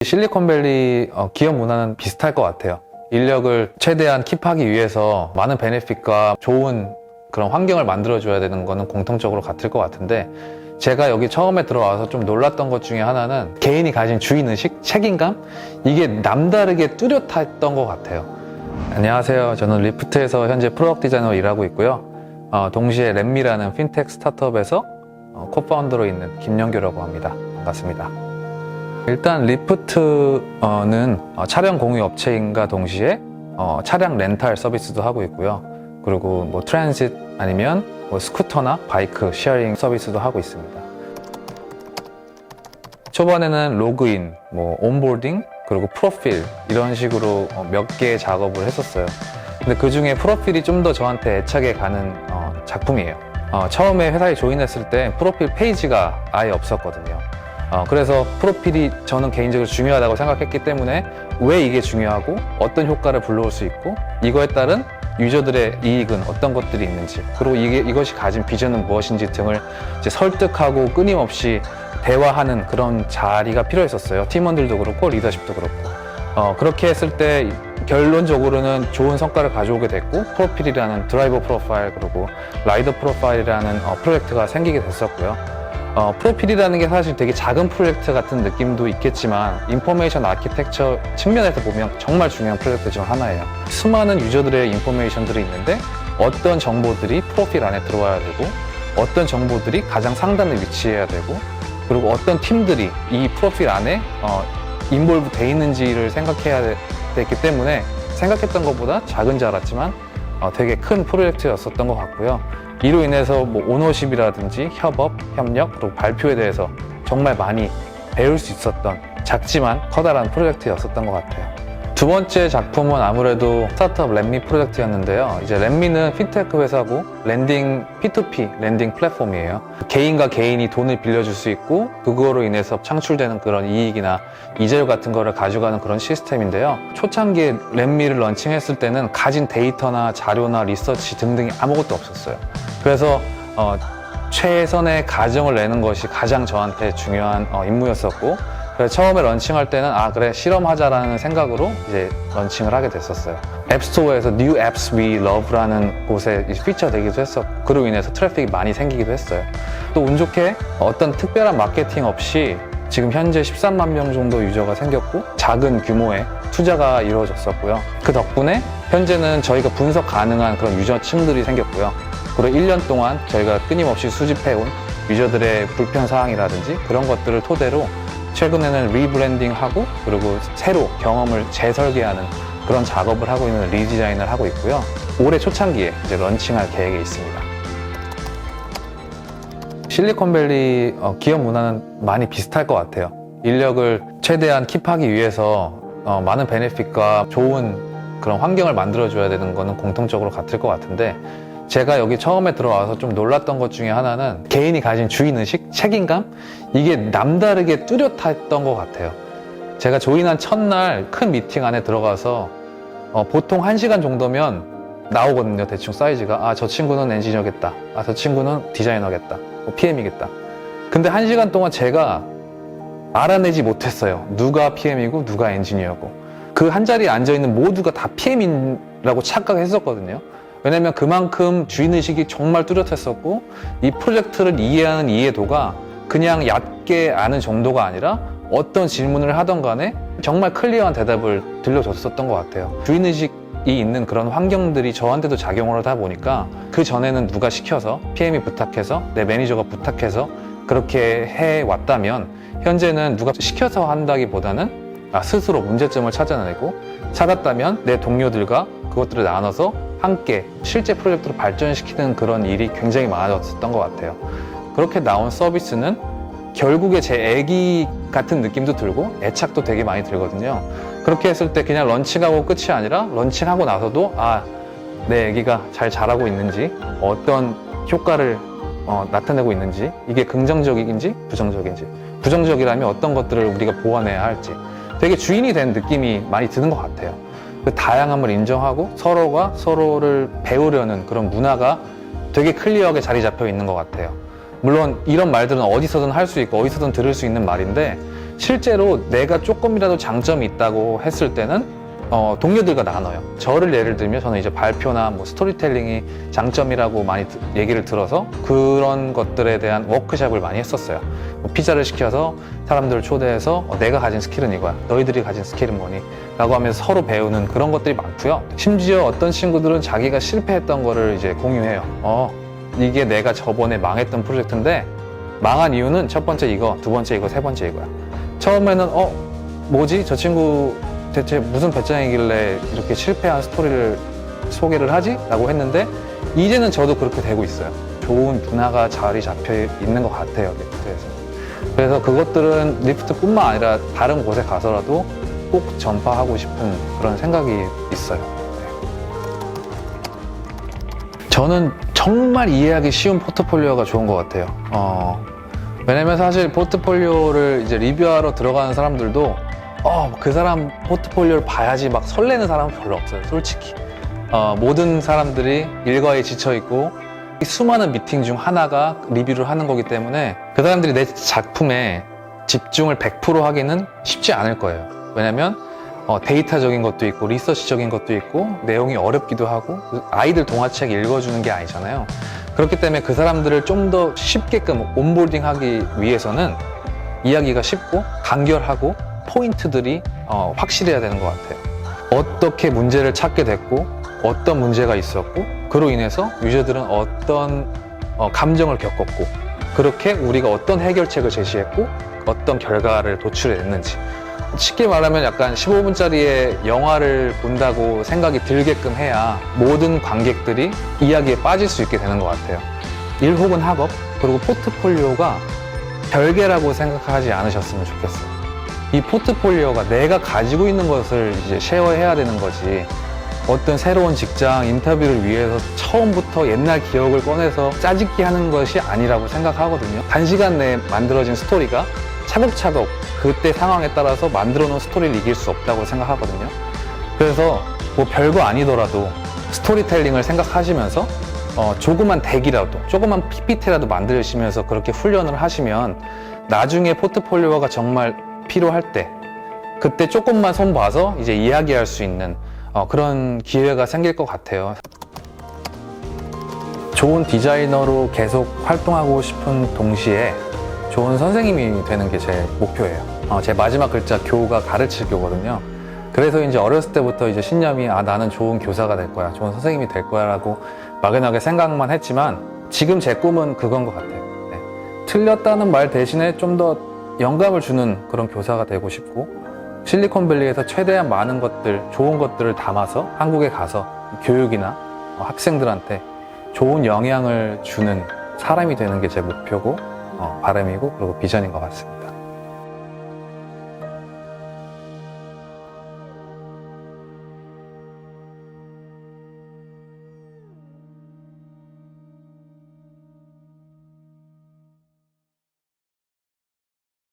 실리콘밸리 기업 문화는 비슷할 것 같아요. 인력을 최대한 킵하기 위해서 많은 베네핏과 좋은 그런 환경을 만들어줘야 되는 거는 공통적으로 같을 것 같은데, 제가 여기 처음에 들어와서 좀 놀랐던 것 중에 하나는 개인이 가진 주인의식, 책임감? 이게 남다르게 뚜렷했던 것 같아요. 안녕하세요. 저는 리프트에서 현재 프로덕트 디자이너로 일하고 있고요. 동시에 렛미라는 핀텍 스타트업에서 코파운더로 있는 김영규라고 합니다. 반갑습니다. 일단 리프트는 차량 공유 업체인가 동시에 차량 렌탈 서비스도 하고 있고요. 그리고 뭐 트랜짓 아니면 뭐 스쿠터나 바이크 쉐어링 서비스도 하고 있습니다. 초반에는 로그인, 뭐 온보딩, 그리고 프로필 이런 식으로 몇 개의 작업을 했었어요. 근데 그 중에 프로필이 좀 더 저한테 애착에 가는 작품이에요. 처음에 회사에 조인했을 때 프로필 페이지가 아예 없었거든요. 그래서 프로필이 저는 개인적으로 중요하다고 생각했기 때문에 왜 이게 중요하고 어떤 효과를 불러올 수 있고 이거에 따른 유저들의 이익은 어떤 것들이 있는지, 그리고 이것이 가진 비전은 무엇인지 등을 이제 설득하고 끊임없이 대화하는 그런 자리가 필요했었어요. 팀원들도 그렇고 리더십도 그렇고. 그렇게 했을 때 결론적으로는 좋은 성과를 가져오게 됐고, 프로필이라는 드라이버 프로파일 그리고 라이더 프로파일이라는 프로젝트가 생기게 됐었고요. 프로필이라는 게 사실 되게 작은 프로젝트 같은 느낌도 있겠지만 인포메이션 아키텍처 측면에서 보면 정말 중요한 프로젝트 중 하나예요. 수많은 유저들의 인포메이션들이 있는데 어떤 정보들이 프로필 안에 들어와야 되고, 어떤 정보들이 가장 상단에 위치해야 되고, 그리고 어떤 팀들이 이 프로필 안에 인볼브 돼 있는지를 생각해야 됐기 때문에 생각했던 것보다 작은 줄 알았지만 되게 큰 프로젝트였었던 것 같고요. 이로 인해서 뭐 오너십이라든지 협업, 협력, 그리고 발표에 대해서 정말 많이 배울 수 있었던 작지만 커다란 프로젝트였었던 것 같아요. 두 번째 작품은 아무래도 스타트업 렛미 프로젝트였는데요. 이제 렛미는 핀테크 회사고 렌딩 P2P 렌딩 플랫폼이에요. 개인과 개인이 돈을 빌려줄 수 있고 그거로 인해서 창출되는 그런 이익이나 이자율 같은 거를 가져가는 그런 시스템인데요. 초창기에 렛미를 런칭했을 때는 가진 데이터나 자료나 리서치 등등이 아무것도 없었어요. 그래서 최선의 가정을 내는 것이 가장 저한테 중요한 임무였었고, 그래서 처음에 런칭할 때는 그래 실험하자라는 생각으로 이제 런칭을 하게 됐었어요. 앱스토어에서 New Apps We Love라는 곳에 피처 되기도 했었고, 그로 인해서 트래픽이 많이 생기기도 했어요. 또 운 좋게 어떤 특별한 마케팅 없이 지금 현재 13만 명 정도 유저가 생겼고 작은 규모의 투자가 이루어졌었고요. 그 덕분에 현재는 저희가 분석 가능한 그런 유저층들이 생겼고요. 그리고 1년 동안 저희가 끊임없이 수집해온 유저들의 불편사항이라든지 그런 것들을 토대로 최근에는 리브랜딩하고 그리고 새로 경험을 재설계하는 그런 작업을 하고 있는 리디자인을 하고 있고요. 올해 초창기에 이제 런칭할 계획에 있습니다. 실리콘밸리 기업 문화는 많이 비슷할 것 같아요. 인력을 최대한 킵하기 위해서 많은 베네핏과 좋은 그런 환경을 만들어줘야 되는 거는 공통적으로 같을 것 같은데, 제가 여기 처음에 들어와서 좀 놀랐던 것 중에 하나는 개인이 가진 주인의식, 책임감? 이게 남다르게 뚜렷했던 것 같아요. 제가 조인한 첫날 큰 미팅 안에 들어가서 보통 1시간 정도면 나오거든요. 대충 사이즈가. 저 친구는 엔지니어겠다. 저 친구는 디자이너겠다. PM이겠다. 근데 1시간 동안 제가 알아내지 못했어요. 누가 PM이고 누가 엔지니어고. 그 한 자리에 앉아있는 모두가 다 PM이라고 착각했었거든요. 왜냐면 그만큼 주인의식이 정말 뚜렷했었고, 이 프로젝트를 이해하는 이해도가 그냥 얕게 아는 정도가 아니라 어떤 질문을 하던 간에 정말 클리어한 대답을 들려줬었던 것 같아요. 주인의식이 있는 그런 환경들이 저한테도 작용을 하다 보니까 그 전에는 누가 시켜서 PM이 부탁해서 내 매니저가 부탁해서 그렇게 해왔다면, 현재는 누가 시켜서 한다기보다는 스스로 문제점을 찾았다면 내 동료들과 그것들을 나눠서 함께 실제 프로젝트로 발전시키는 그런 일이 굉장히 많아졌었던 것 같아요. 그렇게 나온 서비스는 결국에 제 애기 같은 느낌도 들고 애착도 되게 많이 들거든요. 그렇게 했을 때 그냥 런칭하고 끝이 아니라 런칭하고 나서도 내 애기가 잘 자라고 있는지, 어떤 효과를 나타내고 있는지, 이게 긍정적인지 부정적인지, 부정적이라면 어떤 것들을 우리가 보완해야 할지 되게 주인이 된 느낌이 많이 드는 것 같아요. 그 다양함을 인정하고 서로가 서로를 배우려는 그런 문화가 되게 클리어하게 자리 잡혀 있는 것 같아요. 물론 이런 말들은 어디서든 할 수 있고 어디서든 들을 수 있는 말인데, 실제로 내가 조금이라도 장점이 있다고 했을 때는 동료들과 나눠요. 저를 예를 들면 저는 이제 발표나 뭐 스토리텔링이 장점이라고 많이 얘기를 들어서 그런 것들에 대한 워크숍을 많이 했었어요. 뭐 피자를 시켜서 사람들을 초대해서 내가 가진 스킬은 이거야. 너희들이 가진 스킬은 뭐니? 라고 하면서 서로 배우는 그런 것들이 많고요. 심지어 어떤 친구들은 자기가 실패했던 거를 이제 공유해요. 이게 내가 저번에 망했던 프로젝트인데 망한 이유는 첫 번째 이거, 두 번째 이거, 세 번째 이거야. 처음에는 뭐지? 저 친구 대체 무슨 배짱이길래 이렇게 실패한 스토리를 소개를 하지? 라고 했는데 이제는 저도 그렇게 되고 있어요. 좋은 문화가 자리 잡혀 있는 것 같아요, 리프트에서. 그래서 그것들은 리프트뿐만 아니라 다른 곳에 가서라도 꼭 전파하고 싶은 그런 생각이 있어요. 저는 정말 이해하기 쉬운 포트폴리오가 좋은 것 같아요. 왜냐면 사실 포트폴리오를 이제 리뷰하러 들어가는 사람들도 그 사람 포트폴리오를 봐야지 막 설레는 사람은 별로 없어요, 솔직히. 모든 사람들이 일과에 지쳐있고 수많은 미팅 중 하나가 리뷰를 하는 거기 때문에 그 사람들이 내 작품에 집중을 100% 하기는 쉽지 않을 거예요. 왜냐면 데이터적인 것도 있고 리서치적인 것도 있고 내용이 어렵기도 하고 아이들 동화책 읽어주는 게 아니잖아요. 그렇기 때문에 그 사람들을 좀 더 쉽게끔 온보딩 하기 위해서는 이야기가 쉽고 간결하고 포인트들이 확실해야 되는 것 같아요. 어떻게 문제를 찾게 됐고 어떤 문제가 있었고 그로 인해서 유저들은 어떤 감정을 겪었고 그렇게 우리가 어떤 해결책을 제시했고 어떤 결과를 도출해냈는지 쉽게 말하면 약간 15분짜리의 영화를 본다고 생각이 들게끔 해야 모든 관객들이 이야기에 빠질 수 있게 되는 것 같아요. 일 혹은 학업 그리고 포트폴리오가 별개라고 생각하지 않으셨으면 좋겠어요. 이 포트폴리오가 내가 가지고 있는 것을 이제 쉐어해야 되는 거지 어떤 새로운 직장 인터뷰를 위해서 처음부터 옛날 기억을 꺼내서 짜집기 하는 것이 아니라고 생각하거든요. 단시간 내에 만들어진 스토리가 차곡차곡 그때 상황에 따라서 만들어 놓은 스토리를 이길 수 없다고 생각하거든요. 그래서 뭐 별거 아니더라도 스토리텔링을 생각하시면서 조그만 덱이라도 조그만 PPT라도 만드시면서 그렇게 훈련을 하시면 나중에 포트폴리오가 정말 필요할 때 그때 조금만 손봐서 이제 이야기할 수 있는 그런 기회가 생길 것 같아요. 좋은 디자이너로 계속 활동하고 싶은 동시에 좋은 선생님이 되는 게 제 목표예요. 제 마지막 글자 교가 가르칠 교거든요. 그래서 이제 어렸을 때부터 이제 신념이 나는 좋은 교사가 될 거야, 좋은 선생님이 될 거야 라고 막연하게 생각만 했지만 지금 제 꿈은 그건 것 같아요. 네. 틀렸다는 말 대신에 좀 더 영감을 주는 그런 교사가 되고 싶고 실리콘밸리에서 최대한 많은 것들, 좋은 것들을 담아서 한국에 가서 교육이나 학생들한테 좋은 영향을 주는 사람이 되는 게 제 목표고 바람이고 그리고 비전인 것 같습니다.